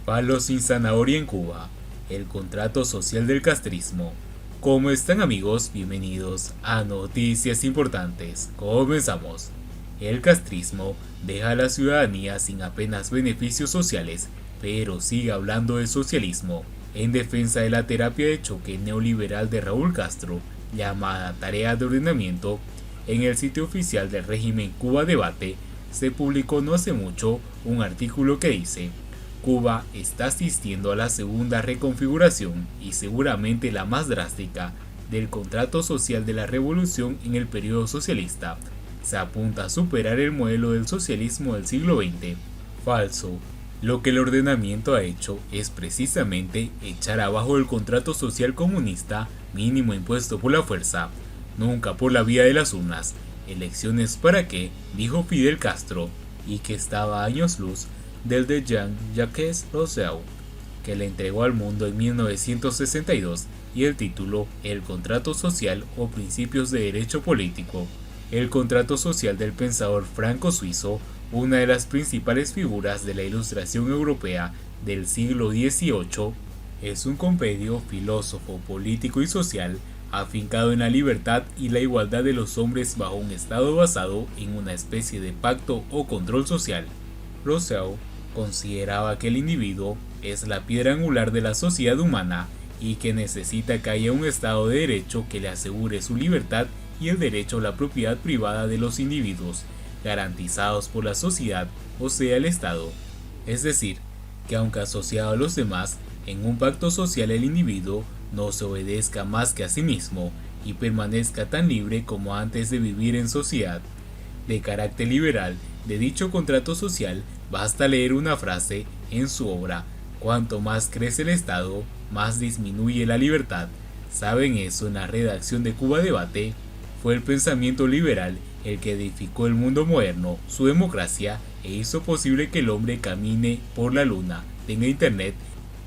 Palo sin zanahoria en Cuba, el contrato social del castrismo. ¿Cómo están amigos? Bienvenidos a Noticias Importantes. Comenzamos. El castrismo deja a la ciudadanía sin apenas beneficios sociales, pero sigue hablando de socialismo, en defensa de la terapia de choque neoliberal de Raúl Castro, llamada Tarea de Ordenamiento. En el sitio oficial del régimen Cuba Debate, se publicó no hace mucho un artículo que dice: Cuba está asistiendo a la segunda reconfiguración y seguramente la más drástica del contrato social de la revolución en el periodo socialista. Se apunta a superar el modelo del socialismo del siglo XX. Falso. Lo que el ordenamiento ha hecho es precisamente echar abajo el contrato social comunista mínimo impuesto por la fuerza, nunca por la vía de las urnas. ¿Elecciones para qué?, dijo Fidel Castro, y que estaba a años luz del de Jean-Jacques Rousseau, que le entregó al mundo en 1962, y el título El contrato social o principios de derecho político. El contrato social del pensador franco-suizo, una de las principales figuras de la Ilustración europea del siglo XVIII, es un compendio filósofo, político y social afincado en la libertad y la igualdad de los hombres bajo un Estado basado en una especie de pacto o control social. Rousseau consideraba que el individuo es la piedra angular de la sociedad humana y que necesita que haya un Estado de Derecho que le asegure su libertad y el derecho a la propiedad privada de los individuos, garantizados por la sociedad, o sea el Estado. Es decir, que aunque asociado a los demás, en un pacto social el individuo no se obedezca más que a sí mismo y permanezca tan libre como antes de vivir en sociedad. De carácter liberal de dicho contrato social, basta leer una frase en su obra: cuanto más crece el Estado, más disminuye la libertad. ¿Saben eso? En la redacción de Cuba Debate, fue el pensamiento liberal el que edificó el mundo moderno, su democracia, e hizo posible que el hombre camine por la luna, tenga internet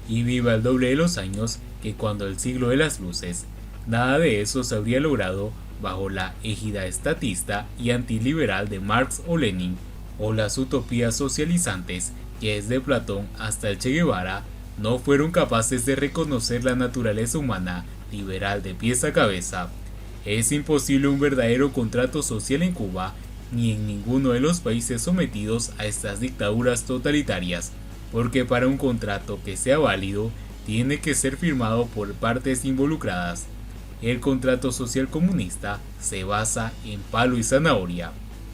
y viva el doble de los años que cuando el siglo de las luces. Nada de eso se habría logrado bajo la égida estatista y antiliberal de Marx o Lenin, o las utopías socializantes que desde Platón hasta el Che Guevara no fueron capaces de reconocer la naturaleza humana liberal de pies a cabeza. Es imposible un verdadero contrato social en Cuba ni en ninguno de los países sometidos a estas dictaduras totalitarias, porque para un contrato que sea válido tiene que ser firmado por partes involucradas. El contrato social comunista se basa en palo y zanahoria.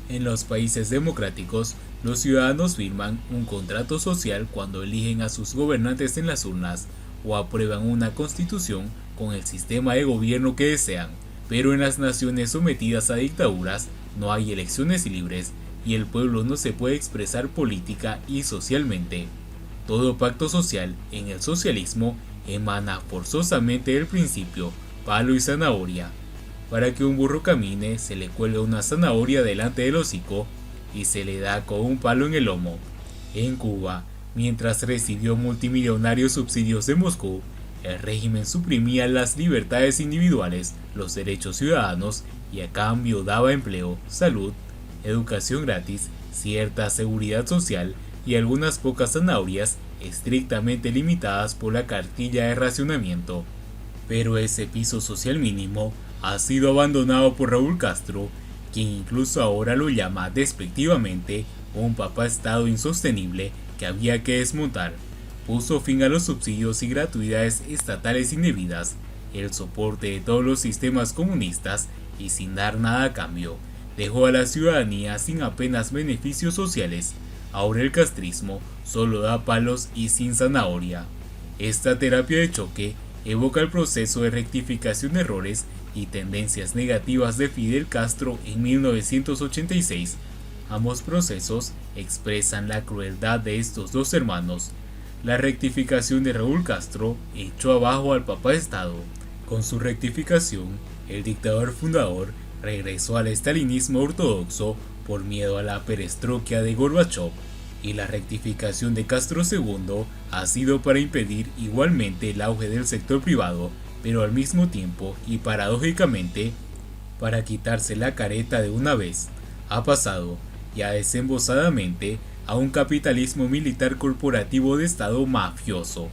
En los países democráticos, los ciudadanos firman un contrato social cuando eligen a sus gobernantes en las urnas o aprueban una constitución con el sistema de gobierno que desean. Pero en las naciones sometidas a dictaduras no hay elecciones libres y el pueblo no se puede expresar política y socialmente. Todo pacto social en el socialismo emana forzosamente del principio palo y zanahoria. Para que un burro camine se le cuelga una zanahoria delante del hocico y se le da con un palo en el lomo. En Cuba, mientras recibió multimillonarios subsidios de Moscú, el régimen suprimía las libertades individuales, los derechos ciudadanos y a cambio daba empleo, salud, educación gratis, cierta seguridad social y algunas pocas zanahorias estrictamente limitadas por la cartilla de racionamiento. Pero ese piso social mínimo ha sido abandonado por Raúl Castro, quien incluso ahora lo llama despectivamente un papá-estado insostenible que había que desmontar. Puso fin a los subsidios y gratuidades estatales indebidas, el soporte de todos los sistemas comunistas y sin dar nada a cambio, dejó a la ciudadanía sin apenas beneficios sociales. Ahora el castrismo solo da palos y sin zanahoria. Esta terapia de choque evoca el proceso de rectificación de errores y tendencias negativas de Fidel Castro en 1986. Ambos procesos expresan la crueldad de estos dos hermanos. La rectificación de Raúl Castro echó abajo al papá-estado. Con su rectificación, el dictador fundador regresó al estalinismo ortodoxo por miedo a la perestroika de Gorbachov, y la rectificación de Castro II ha sido para impedir igualmente el auge del sector privado, pero al mismo tiempo y paradójicamente para quitarse la careta de una vez. Ha pasado ya desembosadamente a un capitalismo militar corporativo de Estado mafioso,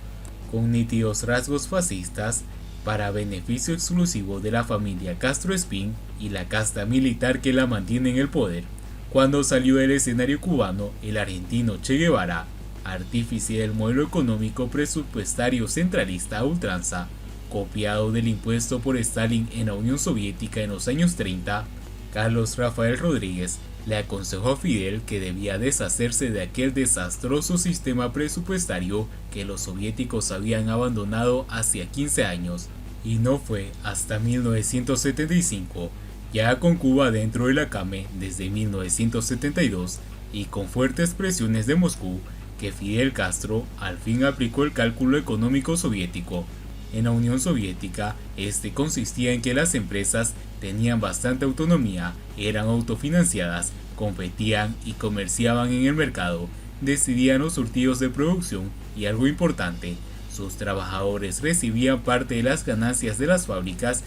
con nítidos rasgos fascistas, para beneficio exclusivo de la familia Castro Espín y la casta militar que la mantiene en el poder. Cuando salió del escenario cubano, el argentino Che Guevara, artífice del modelo económico presupuestario centralista a ultranza, copiado del impuesto por Stalin en la Unión Soviética en los años 30, Carlos Rafael Rodríguez le aconsejó a Fidel que debía deshacerse de aquel desastroso sistema presupuestario que los soviéticos habían abandonado hacía 15 años, y no fue hasta 1975, ya con Cuba dentro de la CAME desde 1972 y con fuertes presiones de Moscú, que Fidel Castro al fin aplicó el cálculo económico soviético. En la Unión Soviética, este consistía en que las empresas tenían bastante autonomía, eran autofinanciadas, competían y comerciaban en el mercado, decidían los surtidos de producción y, algo importante, sus trabajadores recibían parte de las ganancias de las fábricas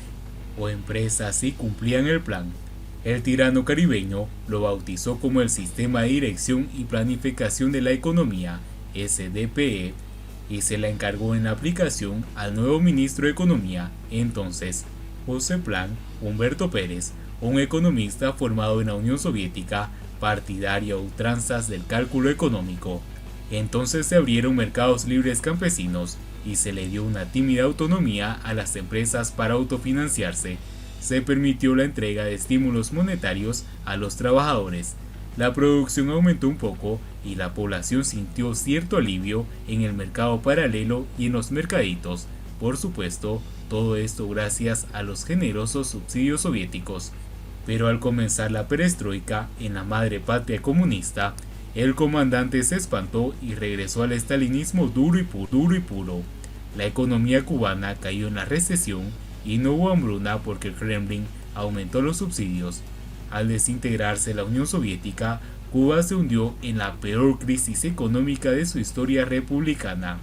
o empresas y cumplían el plan. El tirano caribeño lo bautizó como el Sistema de Dirección y Planificación de la Economía, SDPE, y se la encargó en la aplicación al nuevo ministro de Economía, entonces José Plan Humberto Pérez, un economista formado en la Unión Soviética, partidario a ultranzas del cálculo económico. Entonces se abrieron mercados libres campesinos y se le dio una tímida autonomía a las empresas para autofinanciarse. Se permitió la entrega de estímulos monetarios a los trabajadores. La producción aumentó un poco y la población sintió cierto alivio en el mercado paralelo y en los mercaditos. Por supuesto, todo esto gracias a los generosos subsidios soviéticos. Pero al comenzar la perestroika en la madre patria comunista, el comandante se espantó y regresó al estalinismo duro y puro. La economía cubana cayó en la recesión y no hubo hambruna porque el Kremlin aumentó los subsidios. Al desintegrarse la Unión Soviética, Cuba se hundió en la peor crisis económica de su historia republicana.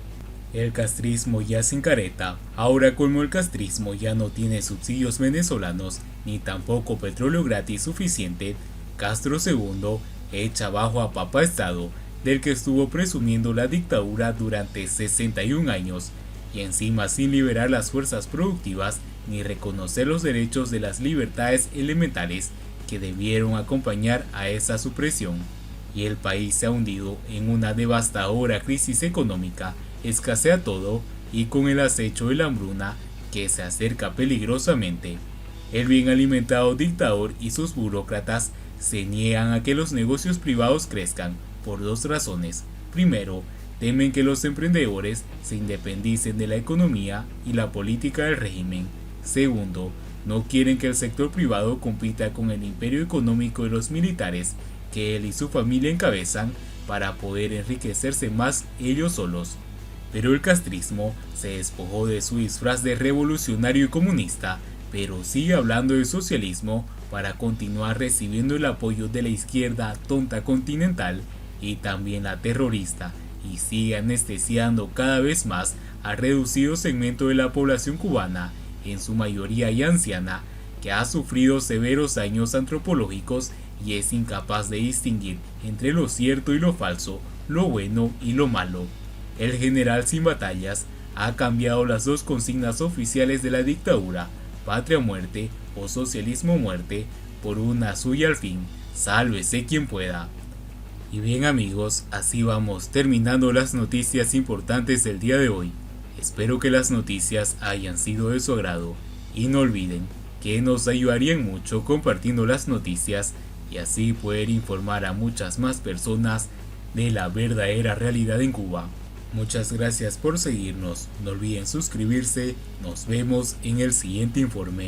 El castrismo ya sin careta. Ahora, como el castrismo ya no tiene subsidios venezolanos ni tampoco petróleo gratis suficiente, Castro II echa abajo a Papa Estado, del que estuvo presumiendo la dictadura durante 61 años, y encima sin liberar las fuerzas productivas ni reconocer los derechos de las libertades elementales que debieron acompañar a esa supresión, y el país se ha hundido en una devastadora crisis económica, escasea todo y con el acecho de la hambruna que se acerca peligrosamente. El bien alimentado dictador y sus burócratas se niegan a que los negocios privados crezcan por dos razones. Primero, temen que los emprendedores se independicen de la economía y la política del régimen. Segundo, no quieren que el sector privado compita con el imperio económico de los militares que él y su familia encabezan para poder enriquecerse más ellos solos. Pero el castrismo se despojó de su disfraz de revolucionario y comunista, pero sigue hablando de socialismo para continuar recibiendo el apoyo de la izquierda tonta continental y también la terrorista, y sigue anestesiando cada vez más al reducido segmento de la población cubana, en su mayoría ya anciana, que ha sufrido severos daños antropológicos y es incapaz de distinguir entre lo cierto y lo falso, lo bueno y lo malo. El general sin batallas ha cambiado las dos consignas oficiales de la dictadura, patria o muerte o socialismo muerte, por una suya al fin, sálvese quien pueda. Y bien amigos, así vamos terminando las noticias importantes del día de hoy. Espero que las noticias hayan sido de su agrado y no olviden que nos ayudarían mucho compartiendo las noticias y así poder informar a muchas más personas de la verdadera realidad en Cuba. Muchas gracias por seguirnos, no olviden suscribirse, nos vemos en el siguiente informe.